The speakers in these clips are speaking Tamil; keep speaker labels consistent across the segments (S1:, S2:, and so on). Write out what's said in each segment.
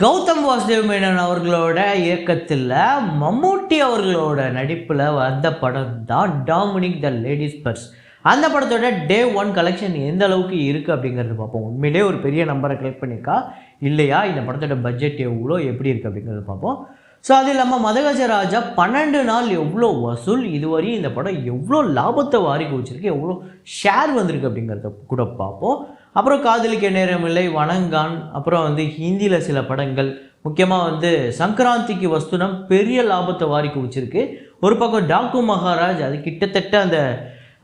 S1: கௌதம் வாசுதேவ் மேனன் அவர்களோட இயக்கத்தில் மம்முட்டி அவர்களோட நடிப்பில் வந்த படம் தான் டாமினிக் த லேடிஸ் பர்ஸ். அந்த படத்தோட டே 1 கலெக்ஷன் எந்த அளவுக்கு இருக்குது அப்படிங்கிறது பார்ப்போம். உண்மையிலே ஒரு பெரிய நம்பரை கலெக்ட் பண்ணியிருக்கா இல்லையா, இந்த படத்தோட பட்ஜெட் எவ்வளோ எப்படி இருக்குது அப்படிங்கிறது பார்ப்போம். ஸோ அது இல்லாமல் மதகஜராஜா 12 நாள் எவ்வளோ வசூல், இதுவரையும் இந்த படம் எவ்வளோ லாபத்தை வாரி குவிச்சிருக்கு, எவ்வளோ ஷேர் வந்திருக்கு அப்படிங்கிறத கூட பார்ப்போம். அப்புறம் காதலிக்க நேரமில்லை, வணங்கான், அப்புறம் ஹிந்தியில் சில படங்கள், முக்கியமாக சங்கராந்திக்கு வஸ்துனம் பெரிய லாபத்தை வாரி குவிச்சிருக்கு. ஒரு பக்கம் டாக்கு மகாராஜ் அது கிட்டத்தட்ட அந்த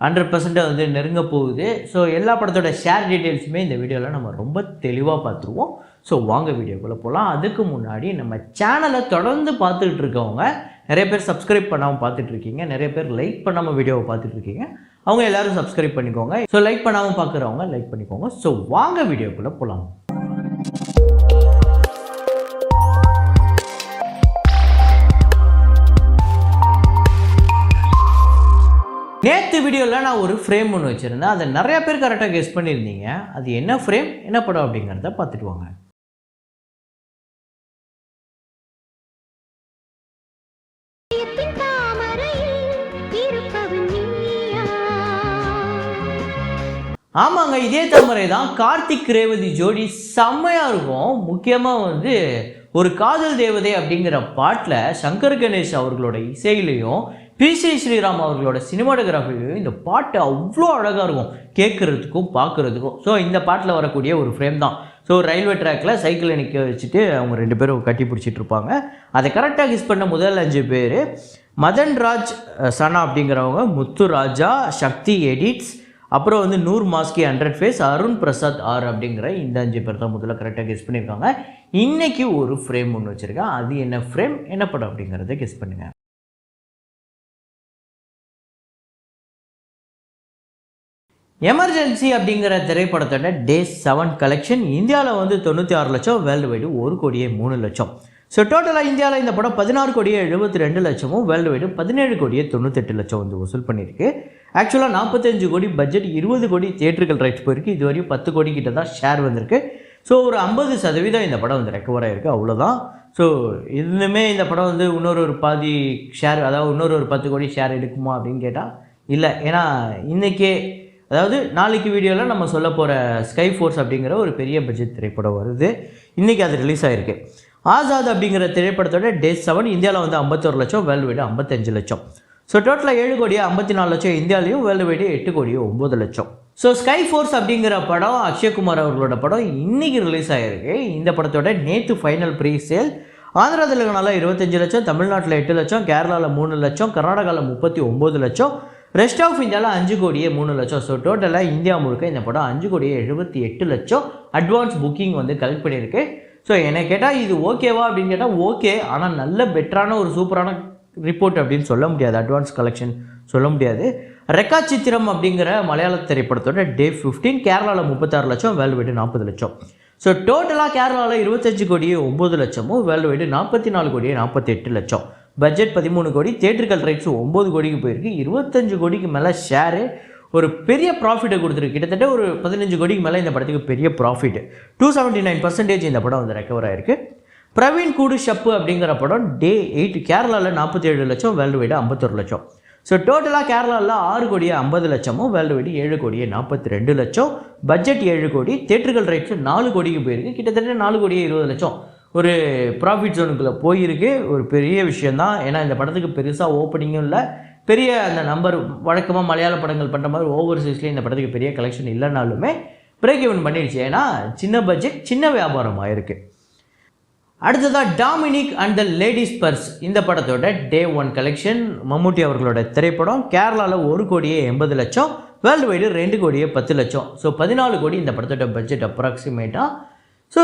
S1: 100% நெருங்க போகுது. ஸோ எல்லா படத்தோட ஷேர் டீட்டெயில்ஸுமே இந்த வீடியோவில் நம்ம ரொம்ப தெளிவாக பார்த்துருவோம். ஸோ வாங்க வீடியோக்குள்ளே போகலாம். அதுக்கு முன்னாடி நம்ம சேனலை தொடர்ந்து பார்த்துக்கிட்டு இருக்கவங்க நிறைய பேர் சப்ஸ்கிரைப் பண்ணாமல் பார்த்துட்ருக்கீங்க, நிறைய பேர் லைக் பண்ணாமல் வீடியோவை பார்த்துட்ருக்கீங்க. அவங்க எல்லோரும் சப்ஸ்கிரைப் பண்ணிக்கோங்க. ஸோ லைக் பண்ணாமல் பார்க்குறவங்க லைக் பண்ணிக்கோங்க. ஸோ வாங்க வீடியோக்குள்ளே போகலாம். நேற்று வீடியோவில் நான் ஒரு ஃப்ரேம் ஒன்று வச்சுருந்தேன். அதை நிறையா பேர் கரெக்டாக கெஸ் பண்ணியிருந்தீங்க. அது என்ன ஃப்ரேம், என்ன படம் அப்படிங்கிறத பார்த்துட்டு வாங்க. ஆமாங்க, இதே தாமரை தான். கார்த்திக் ரேவதி ஜோடி செம்மையாக இருக்கும். முக்கியமாக ஒரு காதல் தேவதை அப்படிங்கிற பாட்டில் சங்கர் கணேஷ் அவர்களோட இசையிலையும் பிசி ஸ்ரீராம் அவர்களோட சினிமாட்டோகிராஃபிலையும் இந்த பாட்டு அவ்வளோ அழகாக இருக்கும் கேட்குறதுக்கும் பார்க்குறதுக்கும். ஸோ இந்த பாட்டில் வரக்கூடிய ஒரு ஃப்ரேம் தான். ஸோ ரயில்வே ட்ராக்கில் சைக்கிளை நிற்க வச்சுட்டு அவங்க 2 பேரும் கட்டி பிடிச்சிட்டு இருப்பாங்க. அதை கரெக்டாக கிஸ் பண்ண முதல் 5 பேர் மதன்ராஜ் சனா அப்படிங்கிறவங்க, முத்துராஜா, சக்தி எடிட்ஸ், அப்புறம் நூர் மாஸ்கி 100 ஃபேஸ், அருண் பிரசாத் ஆர் அப்படிங்கிற இந்த 5 பேர் தான் முதல்ல கரெக்டாக கெஸ் பண்ணியிருக்காங்க. இன்றைக்கி ஒரு ஃப்ரேம் ஒன்று வச்சுருக்கேன். அது என்ன ஃப்ரேம், என்ன படம் அப்படிங்கிறத கெஸ் பண்ணுங்கள். எமர்ஜென்சி அப்படிங்கிற திரைப்படத்தோட டே 7 கலெக்ஷன் இந்தியாவில் 96 லட்சம், வேர்ல்டு வைடு 1,03,00,000. ஸோ டோட்டலாக இந்தியாவில் இந்த படம் 16,72,00,000, வேர்ல்டு வைடு 17,98,00,000 வசூல் பண்ணியிருக்கு. ஆக்சுவலாக 45 கோடி பட்ஜெட், 20 கோடி தியேட்டர்கள் ரைட்ஸ் போயிருக்கு. இது வரையும் 10 கோடி கிட்ட தான் ஷேர் வந்திருக்கு. ஸோ ஒரு 50% இந்த படம் ரெக்கவர் ஆகிருக்கு, அவ்வளோதான். ஸோ இன்னுமே இந்த படம் இன்னொரு பாதி ஷேர், அதாவது இன்னொரு 10 கோடி ஷேர் எடுக்குமா அப்படின்னு கேட்டால் இல்லை. ஏன்னா இன்றைக்கே, அதாவது நாளைக்கு வீடியோவில் நம்ம சொல்ல போகிற ஸ்கை ஃபோர்ஸ் அப்படிங்கிற ஒரு பெரிய பட்ஜெட் திரைப்படம் வருது. இன்றைக்கி அது ரிலீஸ் ஆகிருக்கு. ஆசாத் அப்படிங்கிற திரைப்படத்தோட டே 7 இந்தியாவில் 51 லட்சம், வேர்ல்டு வைடு 55 லட்சம். ஸோ டோட்டலாக 7 கோடியே 54 லட்சம் இந்தியாவிலையும், வேர்ல்டு வைடு 8 கோடியே 9 லட்சம். ஸோ ஸ்கை ஃபோர்ஸ் அப்படிங்கிற படம் அக்ஷய்குமார் அவர்களோட படம் இன்றைக்கி ரிலீஸ் ஆகிருக்கு. இந்த படத்தோட நேற்று ஃபைனல் ப்ரீ சேல் ஆந்திரா தெலுங்கானாவில் 25 லட்சம், தமிழ்நாட்டில் 8 லட்சம், கேரளாவில் 3 லட்சம், கர்நாடகாவில் 39 லட்சம், ரெஸ்ட் ஆஃப் இந்தியாவில் 5 கோடியே 3 லட்சம். ஸோ டோட்டலாக இந்தியா முழுக்க இந்த படம் 5 கோடியே 78 லட்சம் அட்வான்ஸ் புக்கிங் கலெக்ட் பண்ணியிருக்கு. ஸோ என்னை கேட்டால் இது ஓகேவா அப்படின்னு கேட்டால் ஓகே. ஆனால் நல்ல பெட்டரான ஒரு சூப்பரான ரிப்போர்ட் அப்படின்னு சொல்ல முடியாது, அட்வான்ஸ் கலெக்ஷன் சொல்ல முடியாது. ரெக்கா சித்திரம் அப்படிங்கிற மலையாள திரைப்படத்தோட டே 15 கேரளாவில் 36 லட்சம், வேர்ல்டு வைடு 40 லட்சம். ஸோ டோட்டலாக கேரளாவில் 25 கோடியே 9 லட்சமும், வேர்ல்டு வைடு 44 கோடியே 48 லட்சம். பட்ஜெட் 13 கோடி, தியேட்டர்கள் ரைட்ஸ் 9 கோடிக்கு போயிருக்கு. 25 கோடிக்கு மேலே ஷேரு, ஒரு பெரிய ப்ராஃபிட்டை கொடுத்துருக்கு. கிட்டத்தட்ட ஒரு 15 கோடிக்கு மேலே இந்த படத்துக்கு பெரிய ப்ராஃபிட். 279% இந்த படம் ரெக்கவர் ஆகிருக்கு. பிரவீன் கூடு ஷப்பு அப்படிங்கிற படம் டே 8 கேரளாவில் 47 லட்சம், வேர்ல்டு வைடு 51 லட்சம். ஸோ டோட்டலாக கேரளாவில் 6 கோடியே 50 லட்சமும், வேர்ல்டு வைடு 7 கோடியே 42 லட்சம். பட்ஜெட் 7 கோடி, தியேட்டர்கள் ரைட்ஸ் 4 கோடிக்கு போயிருக்கு. கிட்டத்தட்ட 4 கோடியே 20 லட்சம் ஒரு ப்ராஃபிட் ஜோனுக்குள்ளே போயிருக்கு. ஒரு பெரிய விஷயந்தான். ஏன்னா இந்த படத்துக்கு பெருசாக ஓப்பனிங்கும் இல்லை, பெரிய அந்த நம்பர் வழக்கமாக மலையாள படங்கள் பண்ணுற மாதிரி ஓவர்சீஸ்லேயே இந்த படத்துக்கு பெரிய கலெக்ஷன் இல்லைனாலுமே பிரேக் ஈவன் பண்ணிடுச்சு. ஏன்னா சின்ன பட்ஜெட், சின்ன வியாபாரம் ஆயிருக்கு. அடுத்ததாக Dominic and the ladies purse, இந்த படத்தோட டே 1 கலெக்ஷன் மம்முட்டி அவர்களோட திரைப்படம் கேரளாவில் 1 கோடியே 80 லட்சம், வேர்ல்டு வைடு 2 கோடியே 10 லட்சம். ஸோ 14 கோடி இந்த படத்தோட பட்ஜெட் அப்ராக்சிமேட்டாக. ஸோ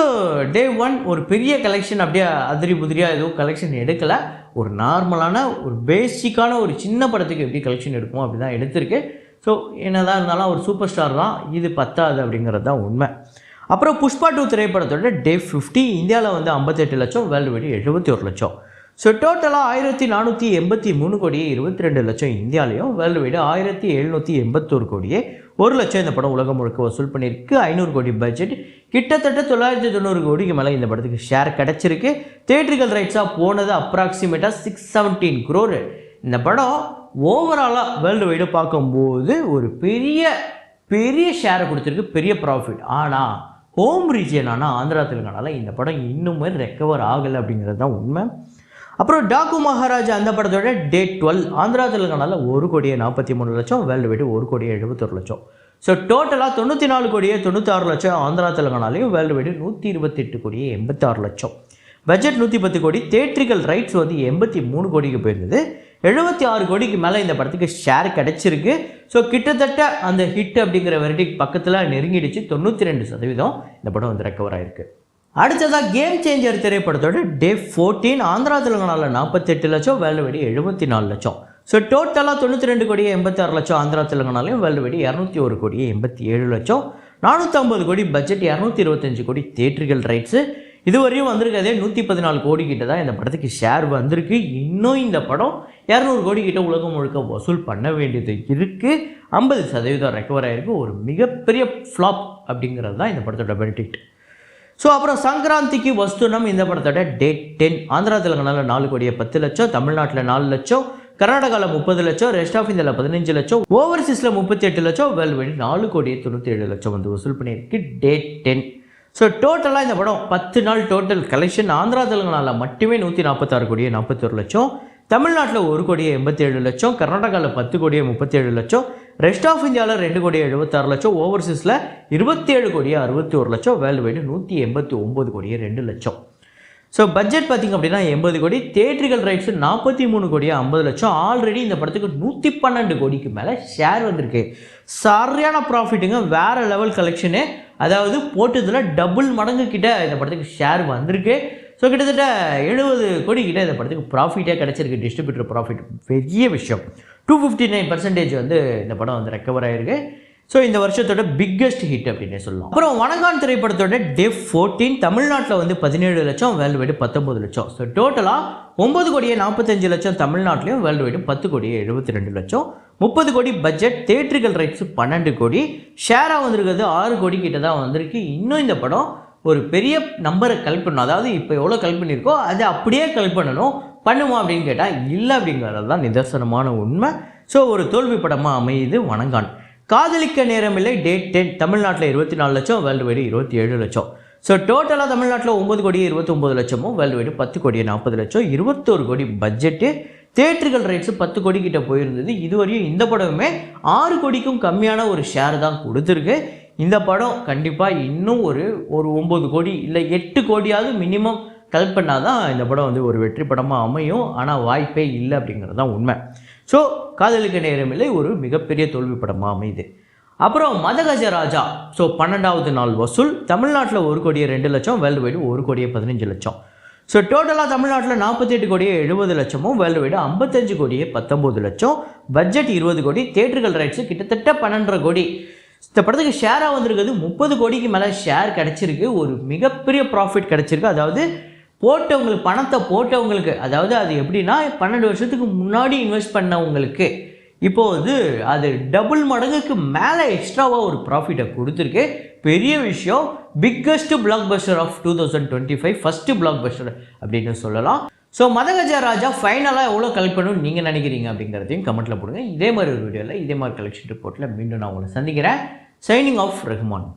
S1: டே 1 ஒரு பெரிய கலெக்ஷன் அப்படியே அதிரி புதிரியாக எதுவும் கலெக்ஷன் எடுக்கலை. ஒரு நார்மலான ஒரு பேசிக்கான ஒரு சின்ன படத்துக்கு எப்படி கலெக்ஷன் எடுக்கும் அப்படி தான் எடுத்திருக்கு. ஸோ என்ன தான் இருந்தாலும் ஒரு சூப்பர் ஸ்டார் தான், இது பத்தாது அப்படிங்கிறது தான் உண்மை. அப்புறம் புஷ்பா 2 திரைப்படத்தோட டே 50 இந்தியாவில் 58 லட்சம், வேர்ல்டு வைடு 71 லட்சம். ஸோ டோட்டலாக 1483 கோடியே 22 லட்சம் இந்தியாலையும், வேர்ல்டு வைடு 1781 கோடியே 1 லட்சம் இந்த படம் உலகம் முழுக்க வசூல் பண்ணியிருக்கு. 500 கோடி பட்ஜெட், கிட்டத்தட்ட 990 கோடிக்கு மேலே இந்த படத்துக்கு ஷேர் கிடச்சிருக்கு. தியேட்ரிக்கல் ரைட்ஸாக போனது அப்ராக்சிமேட்டாக 617 crore. இந்த படம் ஓவராலாக வேர்ல்டு வைடு பார்க்கும்போது ஒரு பெரிய ஷேரை கொடுத்துருக்கு, பெரிய ப்ராஃபிட். ஆனால் ஹோம் ரீஜியனான ஆந்திரா தெலுங்கானால இந்த படம் இன்னுமே ரெக்கவர் ஆகலை அப்படிங்கிறது தான் உண்மை. அப்புறம் டாக்கு மகாராஜா அந்த படத்தோட Day 12 ஆந்திரா தெலுங்கானால 1 கோடியே 43 லட்சம், வேர்ல்டு வைடு 1 கோடியே 71 லட்சம். ஸோ டோட்டலாக 94 கோடியே 96 லட்சம் ஆந்திரா தெலுங்கானாலையும், வேர்ல்டு வைடு 128 கோடியே 86 லட்சம். பட்ஜெட் 110 கோடி, தியேட்ரிக்கல் ரைட்ஸ் வந்து 83 கோடிக்கு போயிருந்தது. 76 கோடிக்கு மேலே இந்த படத்துக்கு ஷேர் கிடச்சிருக்கு. ஸோ கிட்டத்தட்ட அந்த ஹிட் அப்படிங்கிற வெரைட்டிக்கு பக்கத்தில் நெருங்கிடுச்சு. 92% இந்த படம் வந்து ரெக்கவர் ஆகிருக்கு. அடுத்ததாக கேம் சேஞ்சர் திரைப்படத்தோட Day 14 ஆந்திரா தெலுங்கானாவில் 48 லட்சம், வேர்ல்டு வைடு 74 லட்சம். ஸோ டோட்டலாக 92 கோடியே 86 லட்சம் ஆந்திரா தெலுங்கானாலையும், வேர்ல்டு வைடு 201 கோடியே 87 லட்சம். 450 கோடி பட்ஜெட், 225 கோடி தியேட்ரிக்கல் ரைட்ஸு. இதுவரையும் வந்திருக்கதே 114 கோடி கிட்ட தான் இந்த படத்துக்கு ஷேர் வந்திருக்கு. இன்னும் இந்த படம் 200 கோடி கிட்ட உலகம் முழுக்க வசூல் பண்ண வேண்டியது இருக்குது. 50% ரெக்கவர் ஆகிருக்கு. ஒரு மிகப்பெரிய ஃப்ளாப் அப்படிங்கிறது தான் இந்த படத்தோட பெனிஃபிட். ஸோ அப்புறம் சங்கராந்திக்கு வஸ்துனம் இந்த படத்தோட Day 10 ஆந்திரா தெலுங்கானாவில் 4 கோடியே 10 லட்சம், தமிழ்நாட்டில் 4 லட்சம், கர்நாடகாவில் 30 லட்சம், ரெஸ்ட் ஆஃப் இந்தியாவில் 15 லட்சம், ஓவர்சீஸில் 38 லட்சம், வேர்ல்டு வைடு 4 கோடியே 97 லட்சம் வந்து வசூல் பண்ணியிருக்கு Day 10. ஸோ டோட்டலாக இந்த படம் 10 நாள் டோட்டல் கலெக்ஷன் ஆந்திரா தெலுங்கானாவில் மட்டுமே 146 கோடியே 41 லட்சம், தமிழ்நாட்டில் 1 கோடியே 87 லட்சம், கர்நாடகாவில் 10 கோடியே 37 லட்சம், ரெஸ்ட் ஆஃப் இந்தியாவில் 2 கோடியே 76 லட்சம், ஓவர்சீஸில் 27 கோடியே 61 லட்சம், வேர்ல்டு வைடு 189 கோடியே 2 லட்சம். ஸோ பட்ஜெட் பார்த்திங்க அப்படின்னா 80 கோடி, தியேட்ரிக்கல் ரைட்ஸு 43 கோடியே 50 லட்சம். ஆல்ரெடி இந்த படத்துக்கு 112 கோடிக்கு மேலே ஷேர் வந்திருக்கு. சரியான ப்ராஃபிட்டுங்க, வேறு லெவல் கலெக்ஷனு. அதாவது போட்டதில் டபுள் மடங்கு கிட்ட இந்த படத்துக்கு ஷேர் வந்திருக்கு. ஸோ கிட்டத்தட்ட 70 கோடி கிட்ட இந்த படத்துக்கு ப்ராஃபிட்டே கிடச்சிருக்கு, டிஸ்ட்ரிபியூட்டர் ப்ராஃபிட். பெரிய விஷயம். 259% வந்து இந்த படம் வந்து ரெக்கவர் ஆகிருக்கு. ஸோ இந்த வருஷத்தோட பிக்கெஸ்ட் ஹிட் அப்படின்னே சொல்லலாம். அப்புறம் வணங்கான் திரைப்படத்தோட Day 14 தமிழ்நாட்டில் வந்து 17 லட்சம், வேர்ல்டு வைடு 19 லட்சம். ஸோ டோட்டலாக 9 கோடியே 45 லட்சம் தமிழ்நாட்டிலையும், வேர்ல்டு வைடு 10 கோடியே 72 லட்சம். 30 கோடி பட்ஜெட், தியேட்ரிக்கல் ரைட்ஸு 12 கோடி, ஷேராக வந்திருக்கிறது 6 கோடி கிட்ட தான் வந்திருக்கு. இன்னும் இந்த படம் ஒரு பெரிய நம்பரை கலெக்ட் பண்ணணும். அதாவது இப்போ எவ்வளோ கலெக்ட் பண்ணியிருக்கோ அதை அப்படியே கலெக்ட் பண்ணுமா அப்படின்னு கேட்டால் இல்லை அப்படிங்கிறது தான் நிதர்சனமான உண்மை. ஸோ ஒரு தோல்வி படமாக அமையுது வணங்கான். காதலிக்க நேரமில்லை Day 10 தமிழ்நாட்டில் 24 லட்சம், வேர்ல்டு வைடு 27 லட்சம். ஸோ டோட்டலாக தமிழ்நாட்டில் 9 கோடியே 29 லட்சமும், வேர்ல்டு வைடு 10 கோடியே 40 லட்சம், 21 கோடி பட்ஜெட்டு, தியேட்ரிக்கல் ரைட்ஸு 10 கோடி கிட்ட போயிருந்தது. இதுவரையும் இந்த படமுமே 6 கோடிக்கும் கம்மியான ஒரு ஷேர் தான் கொடுத்துருக்கு. இந்த படம் கண்டிப்பாக இன்னும் ஒரு 9 கோடி இல்லை 8 கோடியாவது மினிமம் கலெக்ட் பண்ணால் தான் இந்த படம் வந்து ஒரு வெற்றி படமாக அமையும். ஆனால் வாய்ப்பே இல்லை அப்படிங்கிறது தான் உண்மை. ஸோ காதலிக்க நேரமில்லை ஒரு மிகப்பெரிய தோல்வி படமாக அமையுது. அப்புறம் மதகஜ ராஜா. ஸோ 12வது நாள் வசூல் தமிழ்நாட்டில் 1 கோடியே 2 லட்சம், வேர்ல்டு வைடு 1 கோடியே 15 லட்சம். ஸோ டோட்டலாக தமிழ்நாட்டில் 48 கோடியே 70 லட்சமும், வேர்ல்டு வைடு 55 கோடியே 19 லட்சம், பட்ஜெட் 20 கோடி, தியேட்ரிக்கல் ரைட்ஸு கிட்டத்தட்ட 12.5 கோடி. இந்த படத்துக்கு ஷேராக வந்திருக்கிறது 30 கோடிக்கு மேலே ஷேர் கிடச்சிருக்கு. ஒரு மிகப்பெரிய ப்ராஃபிட் கிடச்சிருக்கு. அதாவது போட்டவங்களுக்கு, பணத்தை போட்டவங்களுக்கு, அதாவது அது எப்படின்னா 12 வருஷத்துக்கு முன்னாடி இன்வெஸ்ட் பண்ணவங்களுக்கு இப்போது அது டபுள் மடங்குக்கு மேலே எக்ஸ்ட்ராவாக ஒரு ப்ராஃபிட்டை கொடுத்துருக்கு. பெரிய விஷயம். Biggest blockbuster of 2025, first blockbuster அப்படின்னு சொல்லலாம். ஸோ மதகஜ ராஜா ஃபைனலாக எவ்வளோ கலெக்ட் பண்ணணும்னு நீங்கள் நினைக்கிறீங்க அப்படிங்கிறதையும் கமெண்ட்டில் போடுங்க. இதே மாதிரி ஒரு வீடியோவில் இதே மாதிரி கலெக்ஷன் ரிப்போர்ட்டில் மீண்டும் நான் உங்களை சந்திக்கிறேன். Signing off Rahman.